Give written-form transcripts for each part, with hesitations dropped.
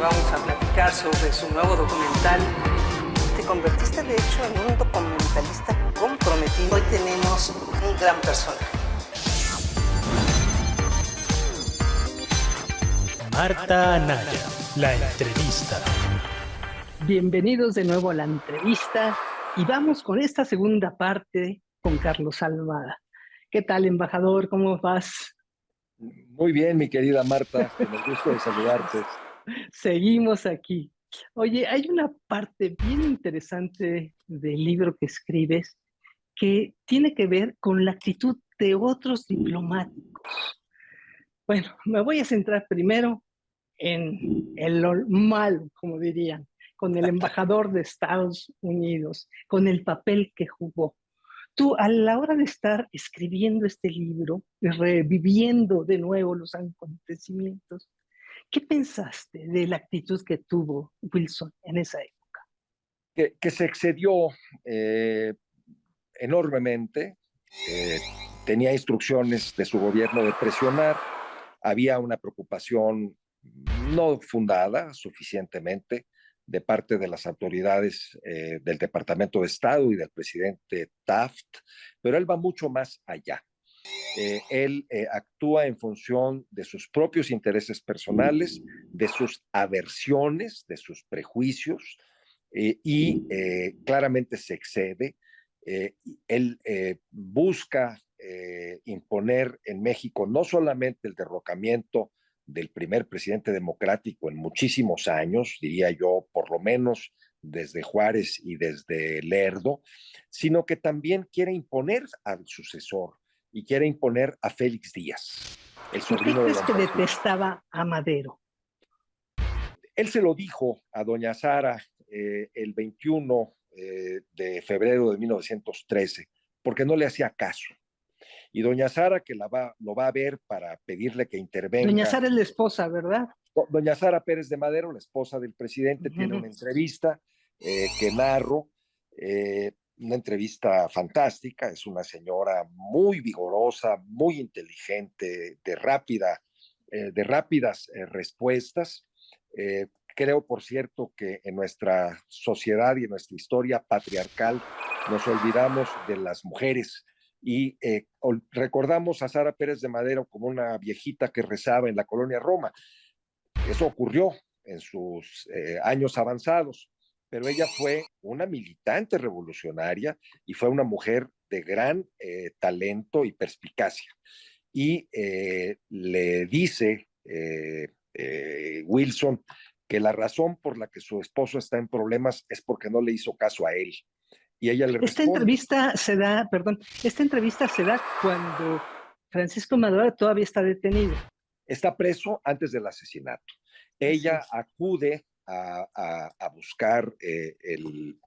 vamos a platicar sobre su nuevo documental. Te convertiste de hecho en un documentalista comprometido. Hoy tenemos un gran personaje. Marta Anaya, la entrevista. Bienvenidos de nuevo a la entrevista y vamos con esta segunda parte con Carlos Almada. ¿Qué tal, embajador? ¿Cómo vas? Muy bien, mi querida Marta, con el gusto de saludarte. Seguimos aquí. Oye, hay una parte bien interesante del libro que escribes que tiene que ver con la actitud de otros diplomáticos. Bueno, me voy a centrar primero en lo malo, como dirían, con el embajador de Estados Unidos, con el papel que jugó. Tú, a la hora de estar escribiendo este libro, reviviendo de nuevo los acontecimientos, ¿qué pensaste de la actitud que tuvo Wilson en esa época? Que se excedió enormemente, eh, tenía instrucciones de su gobierno de presionar, había una preocupación no fundada suficientemente de parte de las autoridades del Departamento de Estado y del presidente Taft, pero él va mucho más allá. Él actúa en función de sus propios intereses personales, de sus aversiones, de sus prejuicios, y claramente se excede. Él busca imponer en México no solamente el derrocamiento del primer presidente democrático en muchísimos años, diría yo, por lo menos desde Juárez y desde Lerdo, sino que también quiere imponer al sucesor y quiere imponer a Félix Díaz, el ¿Por qué sobrino de crees don que Porfirio. detestaba a Madero? Él se lo dijo a doña Sara el 21 de febrero de 1913, porque no le hacía caso. Y doña Sara, que lo va a ver para pedirle que intervenga. Doña Sara es la esposa, ¿verdad? Doña Sara Pérez de Madero, la esposa del presidente, tiene una entrevista que narro, una entrevista fantástica. Es una señora muy vigorosa, muy inteligente, de rápidas respuestas. Creo, por cierto, que en nuestra sociedad y en nuestra historia patriarcal nos olvidamos de las mujeres y recordamos a Sara Pérez de Madero como una viejita que rezaba en la colonia Roma. Eso ocurrió en sus años avanzados, pero ella fue una militante revolucionaria y fue una mujer de gran talento y perspicacia. Y le dice Wilson que la razón por la que su esposo está en problemas es porque no le hizo caso a él. Y ella le Esta responde. Esta entrevista se da cuando Francisco Madero todavía está detenido. Está preso antes del asesinato. Ella acude a buscar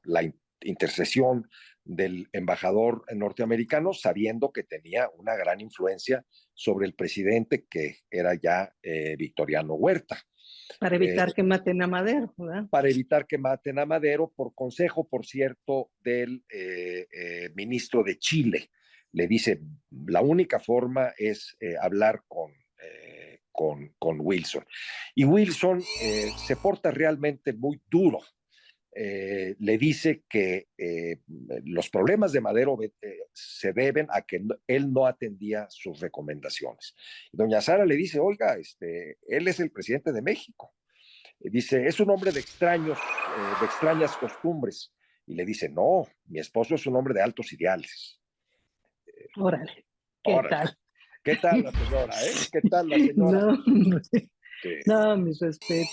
la intercesión del embajador norteamericano, sabiendo que tenía una gran influencia sobre el presidente, que era ya Victoriano Huerta. Para evitar que maten a Madero, ¿verdad? Para evitar que maten a Madero, por consejo, por cierto, del ministro de Chile. Le dice, la única forma es hablar con Wilson. Y Wilson se porta realmente muy duro. Le dice que los problemas de Madero se deben a que él no atendía sus recomendaciones. Doña Sara le dice, oiga, él es el presidente de México. Dice, es un hombre de extrañas costumbres. Y le dice, no, mi esposo es un hombre de altos ideales. Órale, ¿qué Órale. tal? ¿Qué tal la señora, ¿Qué tal la señora? No, mis respetos.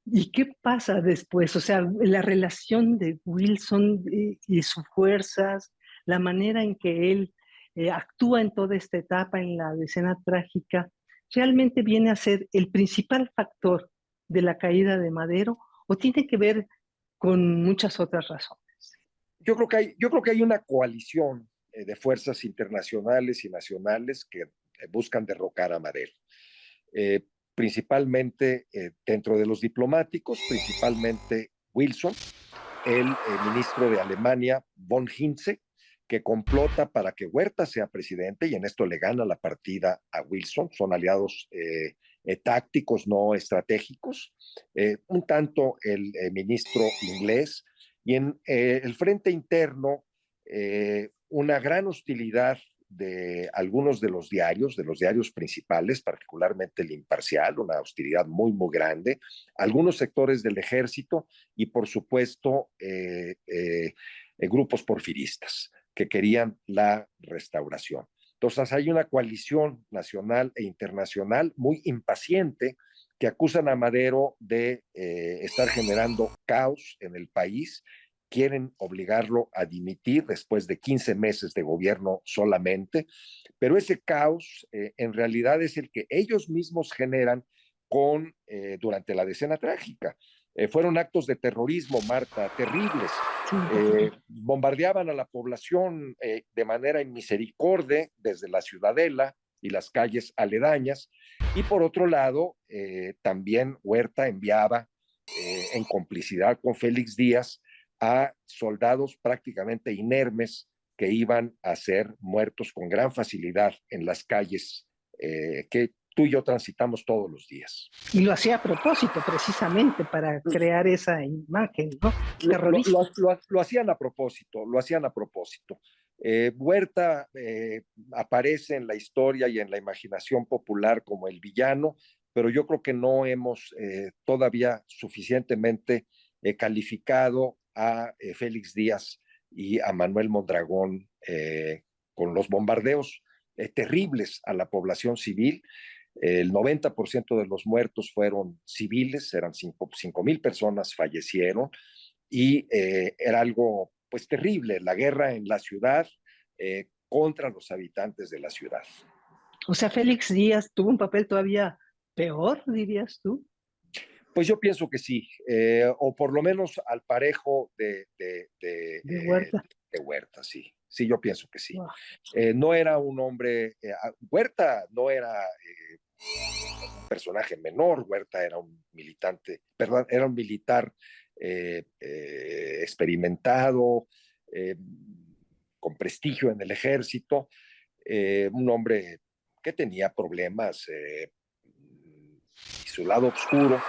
¿Y qué pasa después? O sea, la relación de Wilson y sus fuerzas, la manera en que él actúa en toda esta etapa, en la escena trágica, ¿realmente viene a ser el principal factor de la caída de Madero o tiene que ver con muchas otras razones? Yo creo que hay una coalición de fuerzas internacionales y nacionales que buscan derrocar a Madero. Principalmente dentro de los diplomáticos, principalmente Wilson, el ministro de Alemania, von Hinze, que complota para que Huerta sea presidente y en esto le gana la partida a Wilson. Son aliados tácticos, no estratégicos, un tanto el ministro inglés, y en el frente interno una gran hostilidad de algunos de los diarios principales, particularmente el Imparcial, una hostilidad muy, muy grande, algunos sectores del ejército y, por supuesto, grupos porfiristas que querían la restauración. Entonces hay una coalición nacional e internacional muy impaciente que acusan a Madero de estar generando caos en el país. Quieren obligarlo a dimitir después de 15 meses de gobierno solamente, pero ese caos en realidad es el que ellos mismos generan durante la decena trágica. Fueron actos de terrorismo, Marta, terribles. Bombardeaban a la población de manera inmisericordia desde la Ciudadela y las calles aledañas, y por otro lado, también Huerta enviaba en complicidad con Félix Díaz a soldados prácticamente inermes que iban a ser muertos con gran facilidad en las calles que tú y yo transitamos todos los días. Y lo hacía a propósito, precisamente, para crear esa imagen, ¿no? Lo hacían a propósito, lo hacían a propósito. Huerta aparece en la historia y en la imaginación popular como el villano, pero yo creo que no hemos todavía suficientemente calificado a Félix Díaz y a Manuel Mondragón con los bombardeos terribles a la población civil. El 90% de los muertos fueron civiles, eran 5,000 personas fallecieron, y era algo pues terrible, la guerra en la ciudad contra los habitantes de la ciudad. O sea, Félix Díaz tuvo un papel todavía peor, dirías tú. Pues yo pienso que sí, o por lo menos al parejo de Huerta. De Huerta, sí. Sí, yo pienso que sí. Wow. No era un hombre, Huerta no era un personaje menor, Huerta era un militante, perdón, era un militar experimentado, con prestigio en el ejército, un hombre que tenía problemas y su lado oscuro.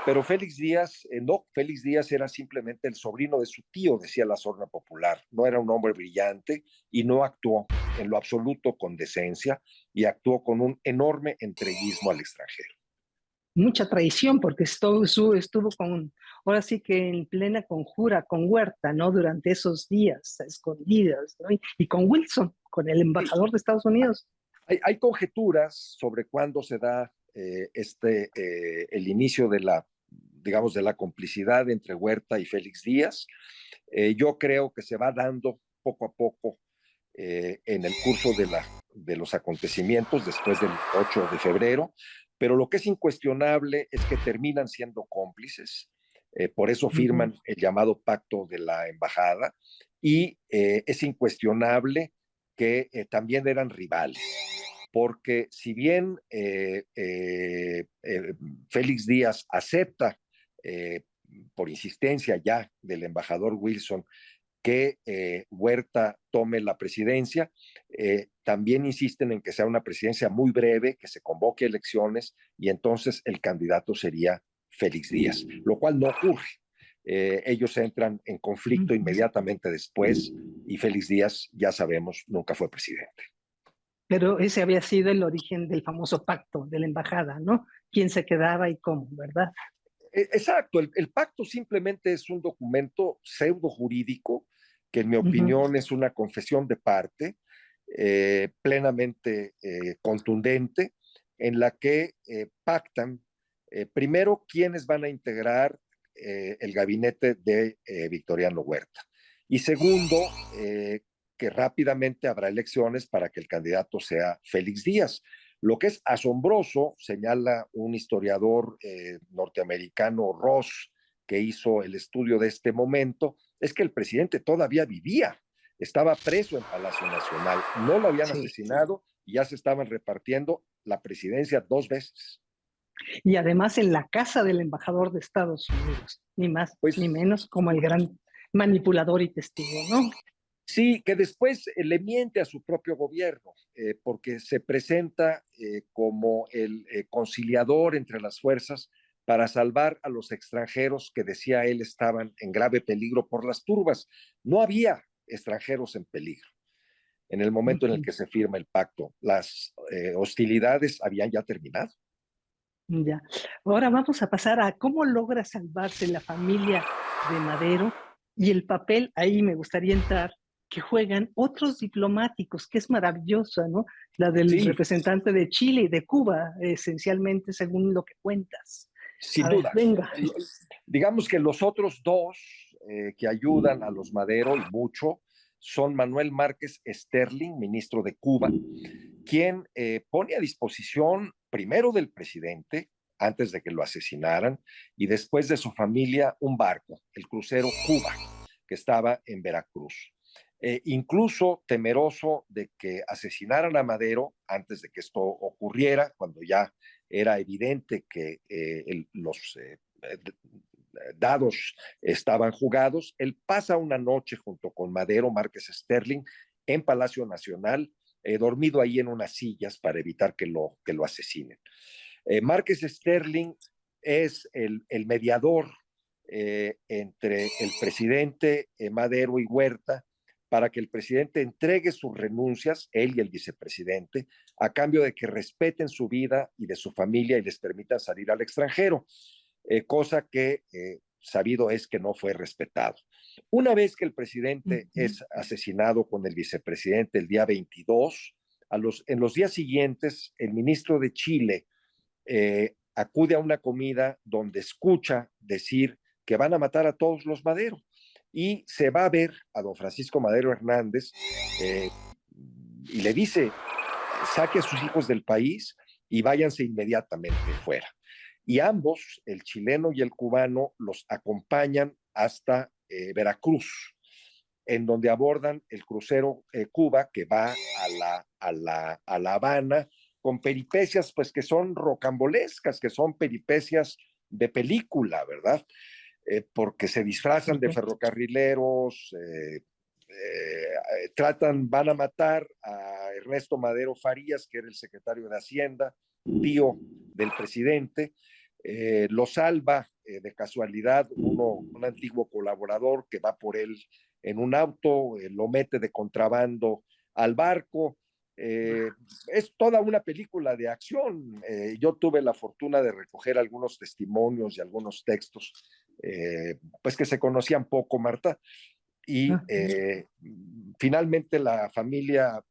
Pero Félix Díaz, no, Félix Díaz era simplemente el sobrino de su tío, decía la sorna popular. No era un hombre brillante y no actuó en lo absoluto con decencia, y actuó con un enorme entreguismo al extranjero. Mucha traición, porque estuvo ahora sí que en plena conjura con Huerta, ¿no? Durante esos días, a escondidas, ¿no? Y con Wilson, con el embajador de Estados Unidos. Hay conjeturas sobre cuándo se da el inicio de la complicidad entre Huerta y Félix Díaz. Yo creo que se va dando poco a poco en el curso de los acontecimientos después del 8 de febrero, pero lo que es incuestionable es que terminan siendo cómplices, por eso firman el llamado pacto de la embajada, y es incuestionable que también eran rivales. Porque si bien Félix Díaz acepta, por insistencia ya del embajador Wilson, que Huerta tome la presidencia, también insisten en que sea una presidencia muy breve, que se convoque elecciones, y entonces el candidato sería Félix Díaz, lo cual no ocurre. Ellos entran en conflicto inmediatamente después, y Félix Díaz, ya sabemos, nunca fue presidente. Pero ese había sido el origen del famoso pacto de la embajada, ¿no? ¿Quién se quedaba y cómo, verdad? Exacto, el pacto simplemente es un documento pseudo jurídico que en mi opinión es una confesión de parte plenamente contundente, en la que pactan primero quiénes van a integrar el gabinete de Victoriano Huerta, y segundo, que rápidamente habrá elecciones para que el candidato sea Félix Díaz. Lo que es asombroso, señala un historiador norteamericano, Ross, que hizo el estudio de este momento, es que el presidente todavía vivía, estaba preso en Palacio Nacional, no lo habían asesinado y ya se estaban repartiendo la presidencia 2 veces. Y además en la casa del embajador de Estados Unidos, ni más ni menos, como el gran manipulador y testigo, ¿no? Sí, que después le miente a su propio gobierno, porque se presenta como el conciliador entre las fuerzas para salvar a los extranjeros que decía él estaban en grave peligro por las turbas. No había extranjeros en peligro en el momento en el que se firma el pacto. Las hostilidades habían ya terminado. Ya. Ahora vamos a pasar a cómo logra salvarse la familia de Madero y el papel, ahí me gustaría entrar, que juegan otros diplomáticos, que es maravillosa, ¿no? La del Sí, representante de Chile y de Cuba, esencialmente, según lo que cuentas. sin A ver, duda. venga. Digamos que los otros dos que ayudan a los Madero y mucho son Manuel Márquez Sterling, ministro de Cuba, quien pone a disposición primero del presidente, antes de que lo asesinaran, y después de su familia, un barco, el crucero Cuba, que estaba en Veracruz. Incluso temeroso de que asesinaran a Madero antes de que esto ocurriera, cuando ya era evidente que los dados estaban jugados, él pasa una noche junto con Madero, Márquez Sterling, en Palacio Nacional, dormido ahí en unas sillas para evitar que lo asesinen. Márquez Sterling es el mediador entre el presidente Madero y Huerta para que el presidente entregue sus renuncias, él y el vicepresidente, a cambio de que respeten su vida y de su familia y les permitan salir al extranjero, cosa que sabido es que no fue respetado. Una vez que el presidente es asesinado con el vicepresidente el día 22, en los días siguientes, el ministro de Chile acude a una comida donde escucha decir que van a matar a todos los Madero y se va a ver a don Francisco Madero Hernández y le dice, saque a sus hijos del país y váyanse inmediatamente fuera. Y ambos, el chileno y el cubano, los acompañan hasta Veracruz, en donde abordan el crucero Cuba que va a la Habana, con peripecias pues que son rocambolescas, que son peripecias de película, ¿verdad? Porque se disfrazan de ferrocarrileros, van a matar a Ernesto Madero Farías, que era el secretario de Hacienda, tío del presidente, lo salva de casualidad un antiguo colaborador que va por él en un auto, lo mete de contrabando al barco. Es toda una película de acción. Yo tuve la fortuna de recoger algunos testimonios y algunos textos, pues que se conocían poco, Marta, y finalmente la familia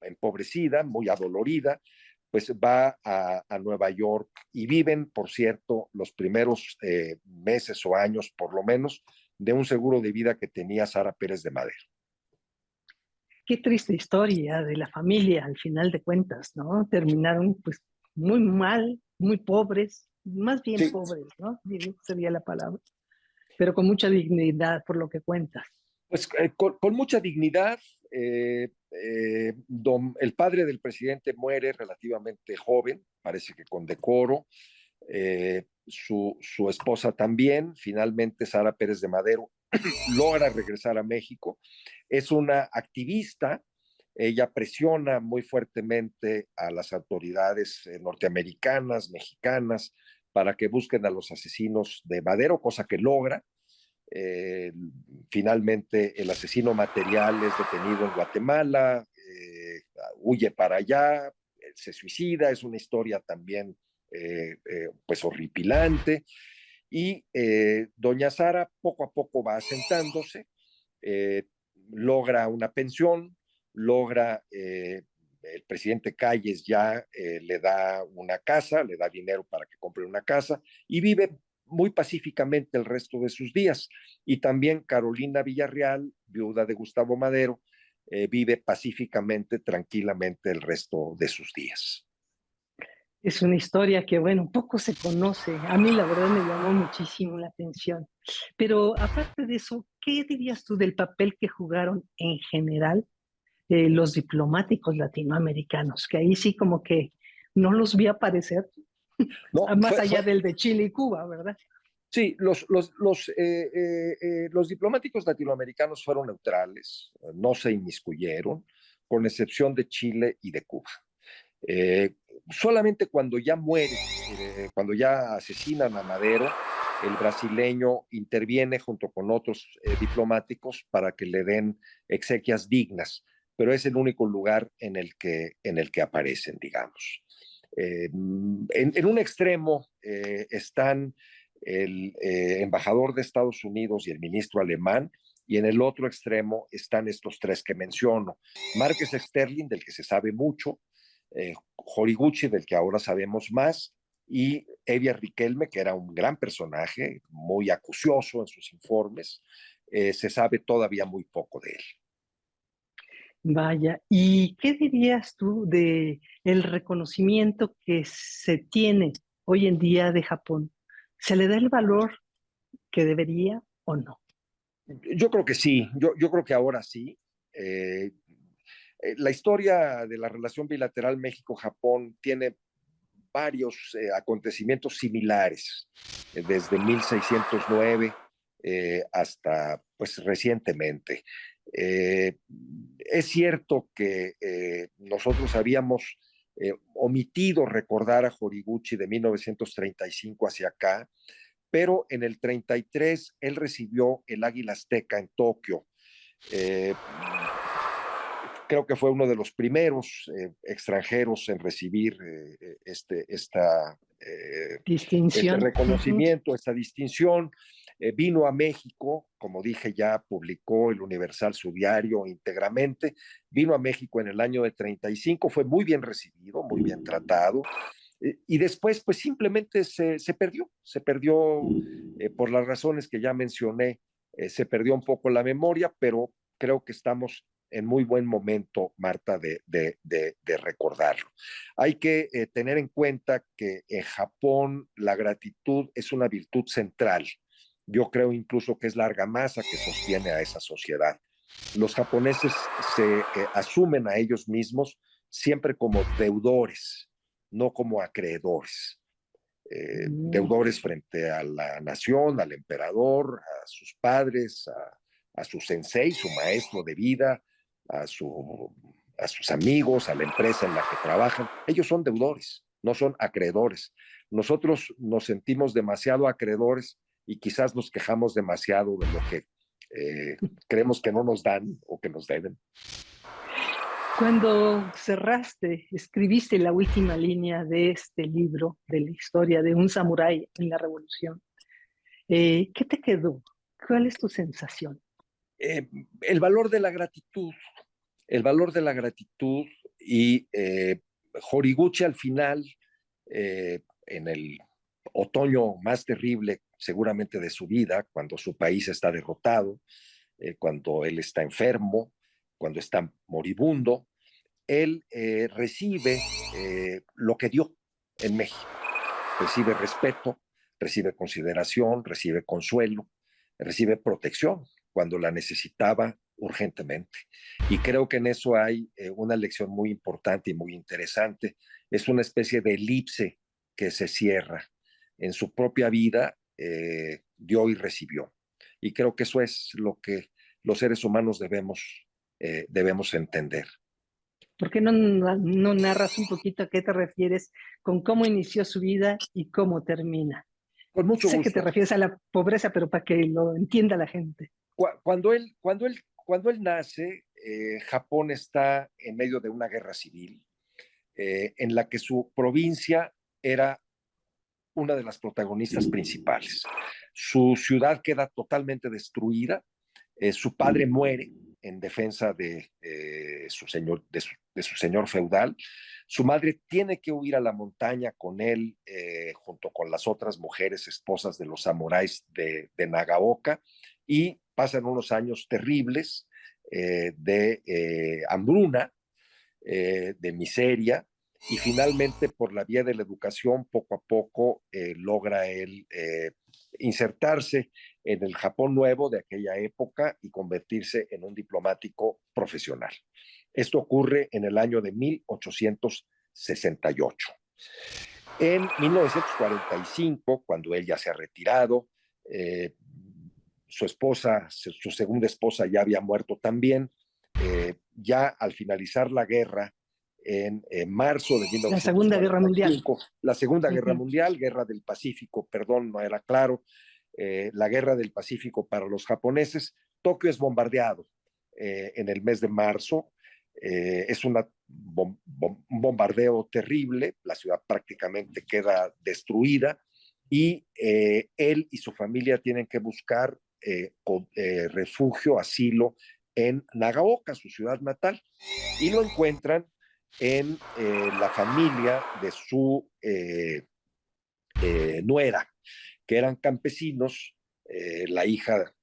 empobrecida, muy adolorida, pues va a Nueva York y viven, por cierto, los primeros meses o años, por lo menos, de un seguro de vida que tenía Sara Pérez de Madero. Qué triste historia de la familia, al final de cuentas, ¿no? Terminaron pues muy mal, muy pobres, más bien Sí. pobres, ¿no? Sería la palabra, pero con mucha dignidad por lo que cuentas. Pues con mucha dignidad. El padre del presidente muere relativamente joven, parece que con decoro. Su esposa también. Finalmente, Sara Pérez de Madero logra regresar a México. Es una activista. Ella presiona muy fuertemente a las autoridades norteamericanas, mexicanas, para que busquen a los asesinos de Madero, cosa que logra. Finalmente el asesino material es detenido en Guatemala, huye para allá, se suicida. Es una historia también pues horripilante, y doña Sara poco a poco va asentándose, logra una pensión, logra el presidente Calles ya le da una casa, le da dinero para que compre una casa y vive muy pacíficamente el resto de sus días. Y también Carolina Villarreal, viuda de Gustavo Madero, vive pacíficamente, tranquilamente el resto de sus días. Es una historia que, bueno, poco se conoce. A mí la verdad me llamó muchísimo la atención. Pero aparte de eso, ¿qué dirías tú del papel que jugaron en general los diplomáticos latinoamericanos? Que ahí sí como que no los vi aparecer, No, más allá del de Chile y Cuba, ¿verdad? Sí, los diplomáticos latinoamericanos fueron neutrales, no se inmiscuyeron, con excepción de Chile y de Cuba. Eh, Solamente cuando ya muere, cuando ya asesinan a Madero, el brasileño interviene junto con otros diplomáticos para que le den exequias dignas, pero es el único lugar en el que aparecen, digamos. En un extremo están el embajador de Estados Unidos y el ministro alemán, y en el otro extremo están estos tres que menciono. Márquez Sterling, del que se sabe mucho, Horiguchi, del que ahora sabemos más, y Evia Riquelme, que era un gran personaje, muy acucioso en sus informes, se sabe todavía muy poco de él. Vaya, ¿y qué dirías tú de el reconocimiento que se tiene hoy en día de Japón? ¿Se le da el valor que debería o no? Yo creo que sí, yo creo que ahora sí. Eh, la historia de la relación bilateral México-Japón tiene varios acontecimientos similares, desde 1609 hasta pues recientemente. Eh, es cierto que nosotros habíamos omitido recordar a Horiguchi de 1935 hacia acá, pero en el 33 él recibió el Águila Azteca en Tokio. Eh, Creo que fue uno de los primeros extranjeros en recibir este Distinción. Ujú. reconocimiento, esta distinción. Vino a México, como dije ya, publicó el Universal su diario íntegramente, vino a México en el año de 35, fue muy bien recibido, muy bien tratado, y después pues simplemente se perdió por las razones que ya mencioné, se perdió un poco la memoria, pero creo que estamos en muy buen momento, Marta, de recordarlo. Hay que tener en cuenta que en Japón la gratitud es una virtud central. Yo creo incluso que es la argamasa que sostiene a esa sociedad. Los japoneses se asumen a ellos mismos siempre como deudores, no como acreedores. Mm. Deudores frente a la nación, al emperador, a sus padres, a su sensei, su maestro de vida, a, su, a sus amigos, a la empresa en la que trabajan. Ellos son deudores, no son acreedores. Nosotros nos sentimos demasiado acreedores y quizás nos quejamos demasiado de lo que creemos que no nos dan o que nos deben. Cuando cerraste, escribiste la última línea de este libro, de la historia de un samurái en la revolución, ¿qué te quedó? ¿Cuál es tu sensación? El valor de la gratitud, el valor de la gratitud y Horiguchi al final, en el otoño más terrible seguramente de su vida, cuando su país está derrotado, cuando él está enfermo, cuando está moribundo, él recibe lo que dio en México. Recibe respeto, recibe consideración, recibe consuelo, recibe protección cuando la necesitaba urgentemente. Y creo que en eso hay una lección muy importante y muy interesante. Es una especie de elipse que se cierra. En su propia vida dio y recibió. Y creo que eso es lo que los seres humanos debemos entender. ¿Por qué no narras un poquito a qué te refieres con cómo inició su vida y cómo termina? Con mucho Sé que te gusto. refieres a la pobreza, pero para que lo entienda la gente. Cuando él nace, Japón está en medio de una guerra civil en la que su provincia era una de las protagonistas principales. Su ciudad queda totalmente destruida, su padre muere en defensa de su señor feudal. Su madre tiene que huir a la montaña con él, junto con las otras mujeres esposas de los samuráis de Nagaoka, y pasan unos años terribles de hambruna, de miseria, y finalmente por la vía de la educación poco a poco logra él insertarse en el Japón nuevo de aquella época y convertirse en un diplomático profesional. Esto ocurre en el año de 1868. En 1945, cuando él ya se ha retirado, Su esposa, su segunda esposa ya había muerto también. Ya al finalizar la guerra, en marzo de La Segunda Guerra Mundial. 1945, la Segunda Guerra Mundial, Guerra del Pacífico, perdón, no era claro, la Guerra del Pacífico para los japoneses. Tokio es bombardeado en el mes de marzo. Es un bombardeo terrible, la ciudad prácticamente queda destruida y él y su familia tienen que buscar refugio, asilo en Nagaoka, su ciudad natal, y lo encuentran en la familia de su nuera, que eran campesinos, la hija,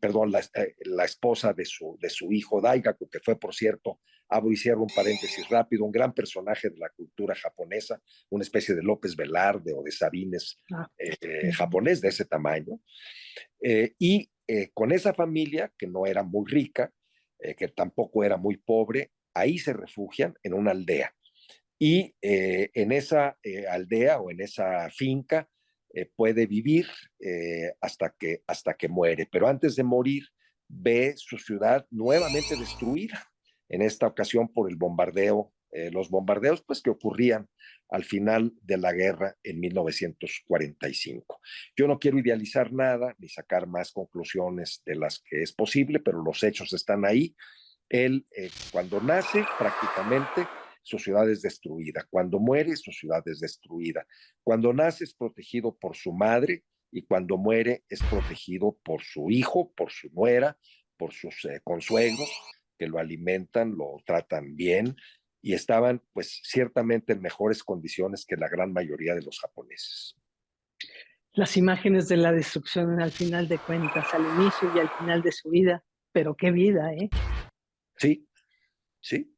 perdón, la esposa de su hijo Daigaku, que fue, por cierto, abro y cierro un paréntesis rápido, un gran personaje de la cultura japonesa, una especie de López Velarde o de Sabines japonés de ese tamaño. Y con esa familia, que no era muy rica, que tampoco era muy pobre, ahí se refugian en una aldea. Y en esa aldea o en esa finca puede vivir hasta que muere. Pero antes de morir, ve su ciudad nuevamente destruida, en esta ocasión por el bombardeo, los bombardeos pues, que ocurrían al final de la guerra en 1945. Yo no quiero idealizar nada ni sacar más conclusiones de las que es posible, pero los hechos están ahí. Él, cuando nace, prácticamente su ciudad es destruida. Cuando muere, su ciudad es destruida. Cuando nace, es protegido por su madre, y cuando muere, es protegido por su hijo, por su nuera, por sus consuegros, que lo alimentan, lo tratan bien, y estaban, pues, ciertamente en mejores condiciones que la gran mayoría de los japoneses. Las imágenes de la destrucción al final de cuentas, al inicio y al final de su vida, pero qué vida, ¿eh? Sí, sí.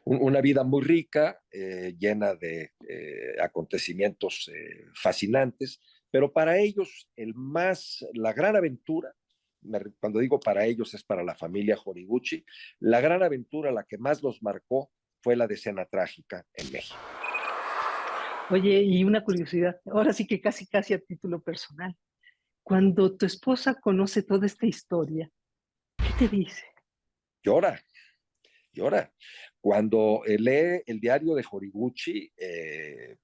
Una vida muy rica, llena de acontecimientos fascinantes, pero para ellos la gran aventura, cuando digo para ellos es para la familia Horiguchi, la gran aventura, la que más los marcó, fue la decena trágica en México. Oye, y una curiosidad, ahora sí que casi a título personal. Cuando tu esposa conoce toda esta historia, ¿qué te dice? Llora. Cuando lee el diario de Horiguchi,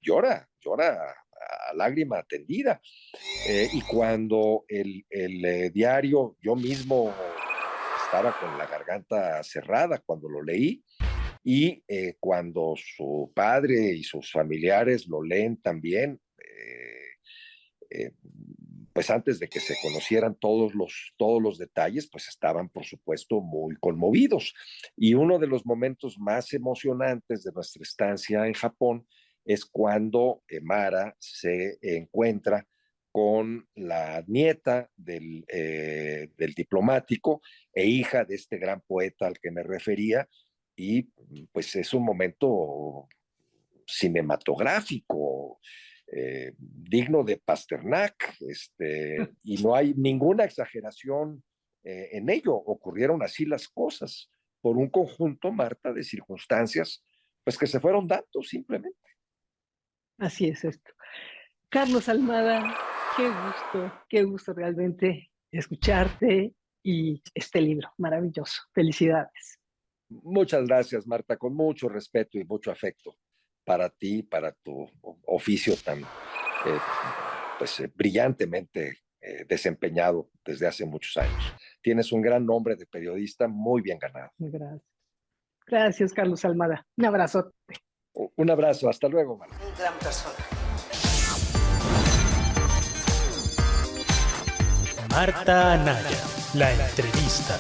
llora a lágrima tendida. Y cuando el diario, yo mismo estaba con la garganta cerrada cuando lo leí, y cuando su padre y sus familiares lo leen también, pues antes de que se conocieran todos los detalles, pues estaban, por supuesto, muy conmovidos. Y uno de los momentos más emocionantes de nuestra estancia en Japón es cuando Mara se encuentra con la nieta del diplomático e hija de este gran poeta al que me refería, y pues es un momento cinematográfico, digno de Pasternak, y no hay ninguna exageración en ello. Ocurrieron así las cosas, por un conjunto, Marta, de circunstancias, pues que se fueron dando simplemente. Así es esto. Carlos Almada, qué gusto realmente escucharte y este libro, maravilloso. Felicidades. Muchas gracias, Marta, con mucho respeto y mucho afecto para ti, para tu oficio tan brillantemente desempeñado desde hace muchos años. Tienes un gran nombre de periodista muy bien ganado. Gracias. Gracias, Carlos Almada. Un abrazo. Un abrazo, hasta luego, Marta. Un gran persona. Marta Anaya, la entrevista.